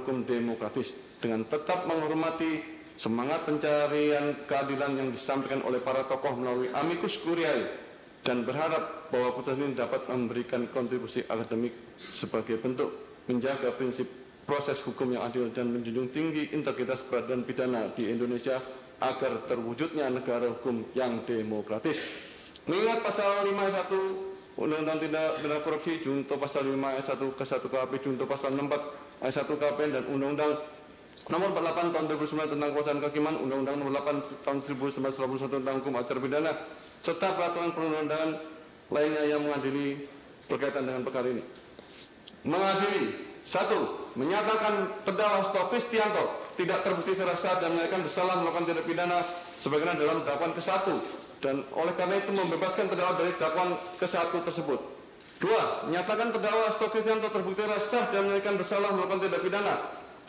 hukum demokratis dengan tetap menghormati semangat pencarian keadilan yang disampaikan oleh para tokoh melalui amicus curiae dan berharap bahwa putusan ini dapat memberikan kontribusi akademik sebagai bentuk menjaga prinsip proses hukum yang adil dan menjunjung tinggi integritas peradilan pidana di Indonesia agar terwujudnya negara hukum yang demokratis. Mengingat pasal 5 ayat 1 Undang-Undang Tindak Pidana Korupsi junto pasal 5 ayat 1 ke 1 KUHP junto pasal 64 ayat 1 KUHP dan Undang-Undang Nomor 48 tahun 2009 tentang kekuasaan kehakiman, Undang-Undang Nomor 8 tahun 1991 tentang hukum acara pidana, serta peraturan perundang-undangan lainnya yang mengadili berkaitan dengan perkara ini. Mengadili 1. Menyatakan terdakwa Seto Kristianto tidak terbukti secara sah dan menyatakan bersalah melakukan tindak pidana sebagaimana dalam dakwaan ke-1 dan oleh karena itu membebaskan terdakwa dari dakwaan ke-1 tersebut. 2. Menyatakan terdakwa Seto Kristianto terbukti secara sah dan menyatakan bersalah melakukan tindak pidana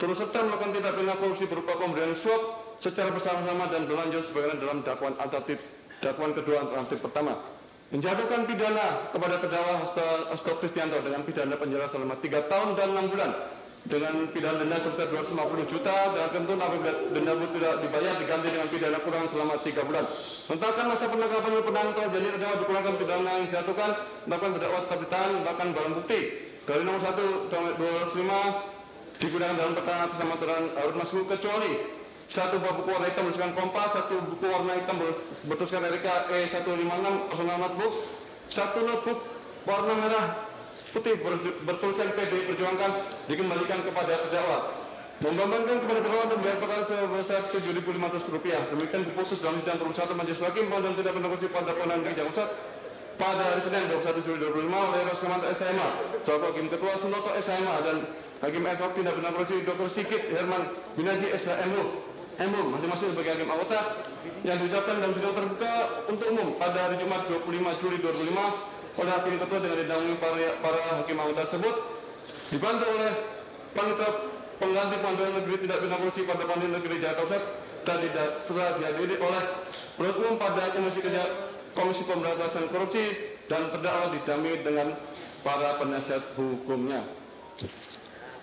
turut serta melakukan tindak pidana korupsi berupa pemberian suap secara bersama-sama dan berlanjut sebagaimana dalam dakwaan alternatif dakwaan kedua alternatif pertama. Menjatuhkan pidana kepada terdakwa Seto Kristianto dengan pidana penjara selama 3 tahun dan 6 bulan dengan pidana denda sebesar 250 juta dan ketentuan apabila denda tidak dibayar diganti dengan pidana kurang selama 3 bulan. Menetapkan masa penangkapan dan penahanan telah jadi terdakwa dikurangkan pidana yang dijatuhkan, melakukan terdakwa tetap ditahan, bahkan barang bukti dari nomor 1 sampai 205 digunakan dalam perkara atas nama terang harus masuk kecuali 1 buah buku warna hitam bertuliskan Kompas, 1 buku warna hitam bertuliskan Erika E156 personal notebook, 1 notebook warna merah putih bertuliskan PD perjuangkan dikembalikan kepada terdakwa. Membebankan kepada terdakwa untuk membayar perkara sebesar Rp7.500. Demikian diputus dalam sidang perum 1 Majelis Hakim dan tidak bernegosi pada pengadilan negeri Jakarta Pusat pada hari Senin 21 Juli 2025 oleh Rosmanto SHMA, selaku Hakim Ketua Sunoto SHMA dan Hakim Ad hoc Tindak Pidana Korupsi Dr. Sigit Herman Minaji SHMU masing-masing sebagai hakim anggota yang diucapkan dalam sidang terbuka untuk umum pada hari Jumat 25 Juli 2005 oleh Hakim Ketua dengan didampingi para hakim anggota tersebut dibantu oleh Panitia Pengganti Pengadilan Negeri Tindak Pidana Korupsi pada Pengadilan Negeri Jakarta Pusat dan tidak serta dihadiri oleh penuntut umum pada Komisi Pemberantasan Korupsi dan terdakwa didampingi dengan para penasihat hukumnya.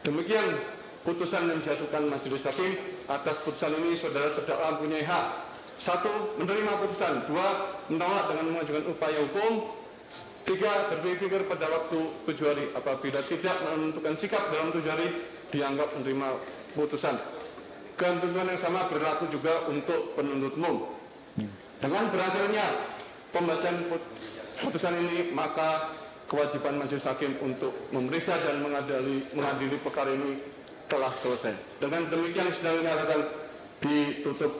Demikian putusan yang dijatuhkan Majelis Hakim. Atas putusan ini saudara terdakwa mempunyai hak 1. Menerima putusan, 2. Menolak dengan mengajukan upaya hukum, 3. Berpikir pada waktu 7 hari. Apabila tidak menentukan sikap dalam 7 hari dianggap menerima putusan. Ketentuan yang sama berlaku juga untuk penuntut umum. Dengan berakhirnya pembacaan putusan ini maka kewajiban Majelis Hakim untuk memeriksa dan mengadili perkara ini telah selesai. Dengan demikian sidang ini akan ditutup